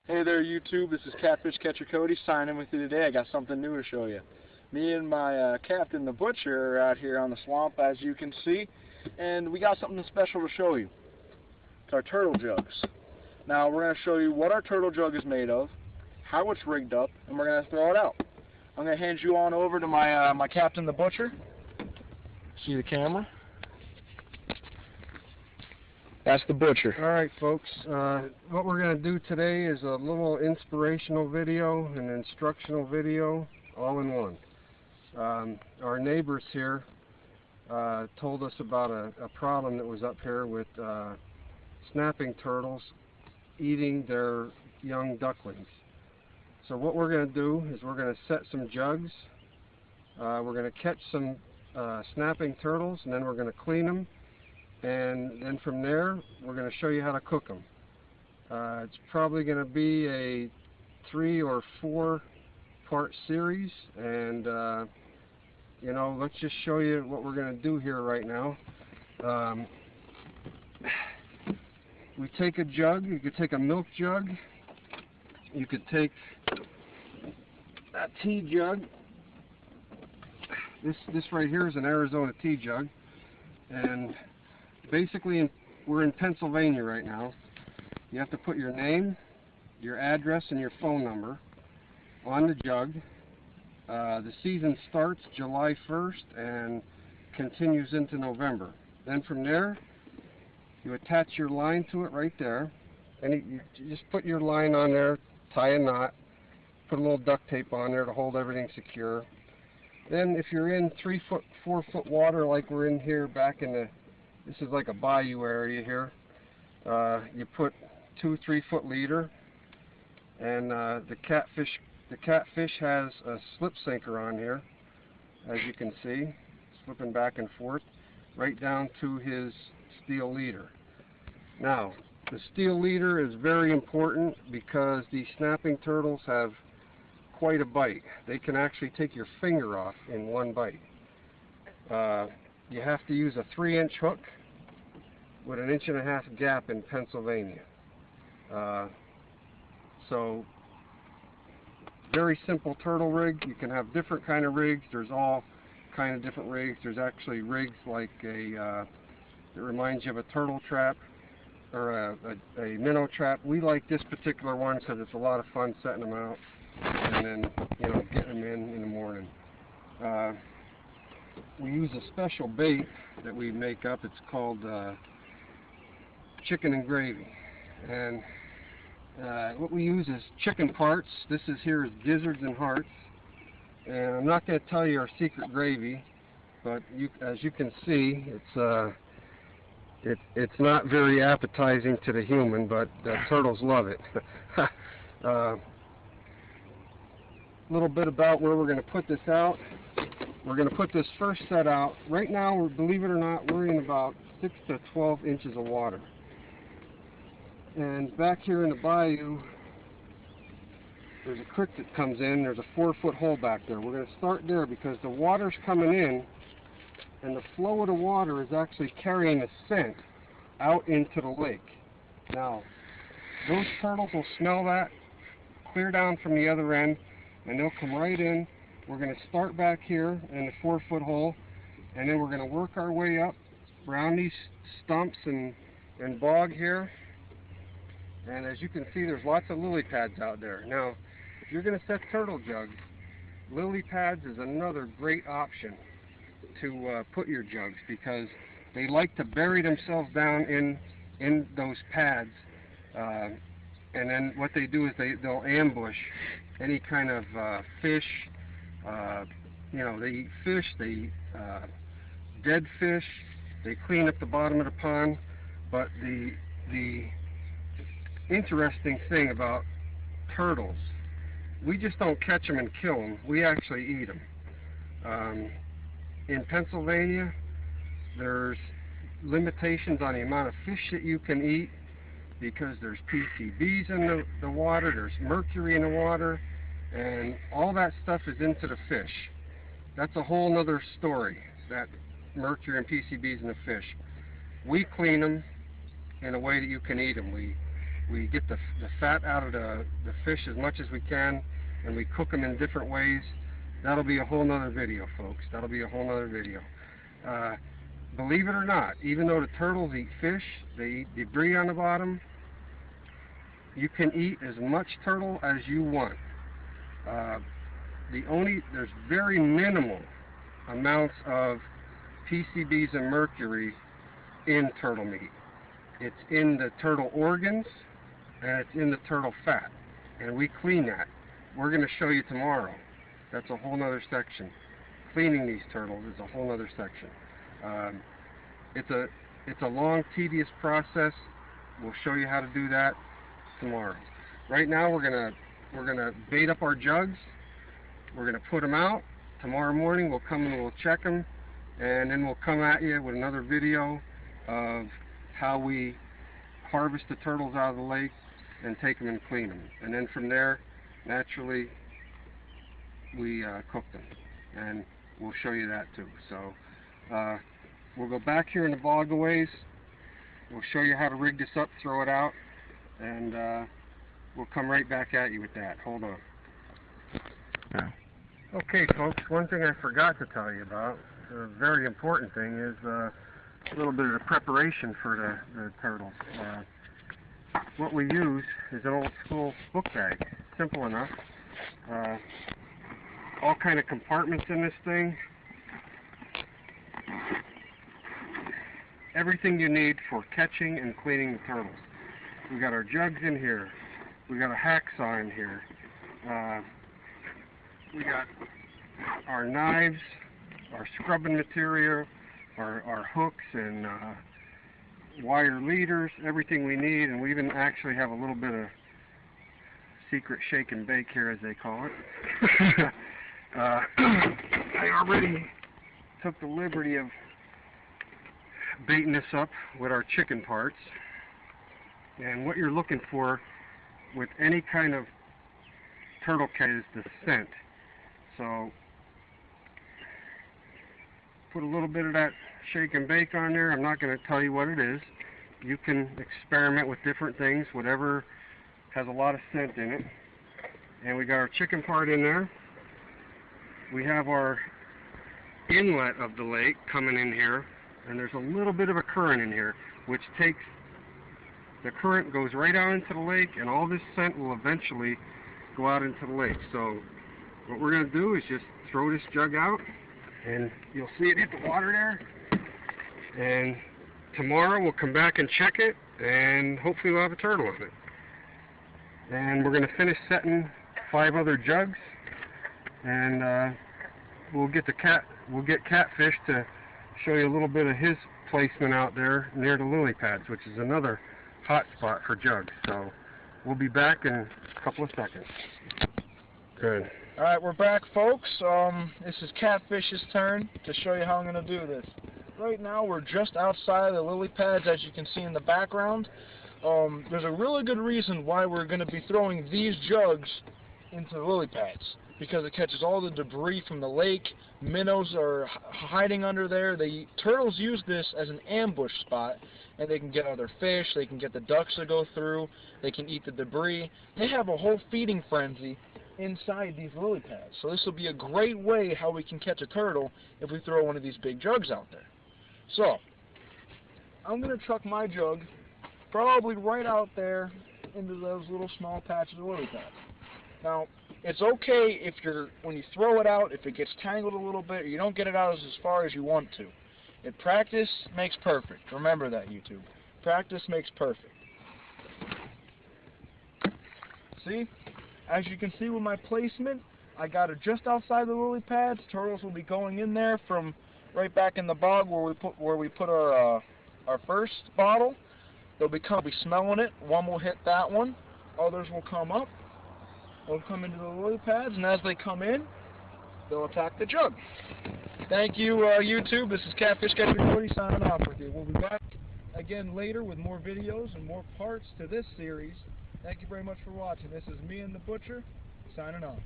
Hey there YouTube, this is Catfish Catcher Cody signing with you today. I got something new to show you. Me and my captain, the butcher, are out here on the swamp as you can see, and we got something special to show you. It's our turtle jugs. Now we're going to show you what our turtle jug is made of, how it's rigged up, and we're going to throw it out. I'm going to hand you on over to my captain, the butcher. See the camera? That's the butcher. Alright folks, what we're going to do today is a little inspirational video and instructional video all in one. Our neighbors here told us about a problem that was up here with snapping turtles eating their young ducklings. So what we're going to do is we're going to set some jugs, we're going to catch some snapping turtles, and then we're going to clean them. And then from there, we're going to show you how to cook them. It's probably going to be a 3 or 4 part series, and you know, let's just show you what we're going to do here right now. We take a jug. You could take a milk jug. You could take a tea jug. This right here is an Arizona tea jug, and basically, we're in Pennsylvania right now. You have to put your name, your address, and your phone number on the jug. The season starts July 1st and continues into November. Then from there, you attach your line to it right there. And you just put your line on there, tie a knot, put a little duct tape on there to hold everything secure. Then if you're in 3 foot, 4 foot water like we're in here back in the, this is like a bayou area here. You put 2-3 foot leader, and the catfish has a slip sinker on here, as you can see, slipping back and forth, right down to his steel leader. Now, the steel leader is very important because these snapping turtles have quite a bite. They can actually take your finger off in one bite. You have to use a 3-inch hook with an 1.5 inch gap in Pennsylvania. So, very simple turtle rig. You can have different kind of rigs. There's all kind of different rigs. There's actually rigs like that reminds you of a turtle trap or a minnow trap. We like this particular one because it's a lot of fun setting them out and then, you know, getting them in the morning. We use a special bait that we make up. It's called chicken and gravy. And what we use is chicken parts. This is here is gizzards and hearts. And I'm not going to tell you our secret gravy, but as you can see, it's not very appetizing to the human, but the turtles love it. A little bit about where we're going to put this out. We're going to put this first set out. Right now, believe it or not, we're in about 6 to 12 inches of water. And back here in the bayou, there's a creek that comes in. There's a 4-foot hole back there. We're going to start there because the water's coming in, and the flow of the water is actually carrying the scent out into the lake. Now, those turtles will smell that, clear down from the other end, and they'll come right in. We're going to start back here in the 4-foot hole, and then we're going to work our way up around these stumps and bog here. And as you can see, there's lots of lily pads out there. Now, if you're going to set turtle jugs, lily pads is another great option to put your jugs because they like to bury themselves down in those pads. And then what they do is they'll ambush any kind of fish. You know, they eat fish, they eat dead fish, they clean up the bottom of the pond. But the interesting thing about turtles, we just don't catch them and kill them, we actually eat them. In Pennsylvania, there's limitations on the amount of fish that you can eat because there's PCBs in the water, there's mercury in the water, and all that stuff is into the fish. That's a whole nother story, that mercury and PCBs in the fish. We clean them in a way that you can eat them. We We get the fat out of the fish as much as we can, and we cook them in different ways. That'll be a whole nother video, folks. That'll be a whole nother video. Believe it or not, even though the turtles eat fish, they eat debris on the bottom, you can eat as much turtle as you want. There's very minimal amounts of PCBs and mercury in turtle meat. It's in the turtle organs and it's in the turtle fat, and we clean that. We're going to show you tomorrow. That's a whole nother section. Cleaning these turtles is a whole nother section. It's a long, tedious process. We'll show you how to do that tomorrow. Right now we're gonna bait up our jugs. We're gonna put them out. Tomorrow morning we'll come and we'll check them, and then we'll come at you with another video of how we harvest the turtles out of the lake and take them and clean them. And then from there, naturally, we cook them, and we'll show you that too. So we'll go back here in the bog a ways. We'll show you how to rig this up, throw it out, and we'll come right back at you with that. Hold on. Yeah. Okay, folks, one thing I forgot to tell you about, a very important thing, is a little bit of the preparation for the turtles. What we use is an old school book bag. Simple enough. All kind of compartments in this thing. Everything you need for catching and cleaning the turtles. We got our jugs in here. We got a hacksaw in here. We got our knives, our scrubbing material, our hooks and wire leaders, everything we need, and we even actually have a little bit of secret shake and bake here, as they call it. I already took the liberty of baiting this up with our chicken parts, and what you're looking for with any kind of turtle cat is the scent. So put a little bit of that shake and bake on there. I'm not going to tell you what it is. You can experiment with different things, whatever has a lot of scent in it. And we got our chicken part in there. We have our inlet of the lake coming in here, and there's a little bit of a current in here, which takes the current, goes right out into the lake, and all this scent will eventually go out into the lake. So what we're going to do is just throw this jug out, and you'll see it hit the water there. And tomorrow we'll come back and check it, and hopefully we'll have a turtle on it. And we're going to finish setting 5 other jugs, and we'll get Catfish to show you a little bit of his placement out there near the lily pads, which is another hot spot for jugs. So we'll be back in a couple of seconds. Good. Alright, we're back, folks. This is Catfish's turn to show you how I'm going to do this. Right now we're just outside the lily pads, as you can see in the background. There's a really good reason why we're going to be throwing these jugs into the lily pads, because it catches all the debris from the lake. Minnows are hiding under there. Turtles use this as an ambush spot, and they can get other fish, they can get the ducks to go through, they can eat the debris. They have a whole feeding frenzy inside these lily pads. So this will be a great way how we can catch a turtle if we throw one of these big jugs out there. So I'm going to chuck my jug probably right out there into those little small patches of lily pads. Now, it's okay if when you throw it out, if it gets tangled a little bit, or you don't get it out as far as you want to. Practice makes perfect. Remember that, YouTube. Practice makes perfect. See? As you can see with my placement, I got it just outside the lily pads. Turtles will be going in there from right back in the bog where we put our first bottle. They'll be smelling it. One will hit that one. Others will come up. They'll come into the lily pads, and as they come in, they'll attack the jug. Thank you, YouTube. This is Catfish Catcher Cody signing off with you. We'll be back again later with more videos and more parts to this series. Thank you very much for watching. This is me and the Butcher signing off.